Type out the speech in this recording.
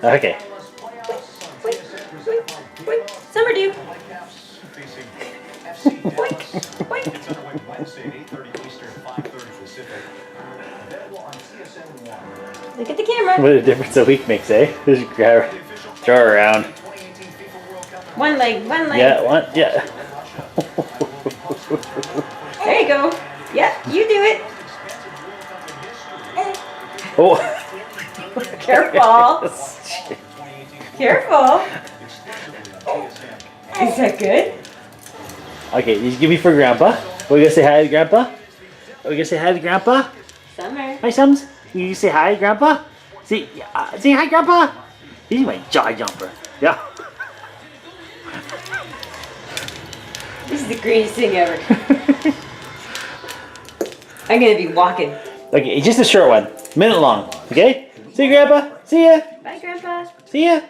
Okay. Wait, wait. Summer dew. Boink, boink. Look at the camera. What a difference a week makes, eh? Just grab her, throw her around. One leg, one leg. Yeah, one, yeah. There you go. Yep, you do it. Oh. Careful. Careful. Is that good? Okay, you give me for Grandpa. We're gonna say hi to Grandpa. We're gonna say hi to Grandpa. Summer. Hi, Sums. You say hi, Grandpa. Say hi, Grandpa. He's my jaw jumper. Yeah. This is the greatest thing ever. I'm gonna be walking. Okay, it's just a short one. Minute long. Okay? See you, Grandpa. See ya. Bye, Grandpa. See ya.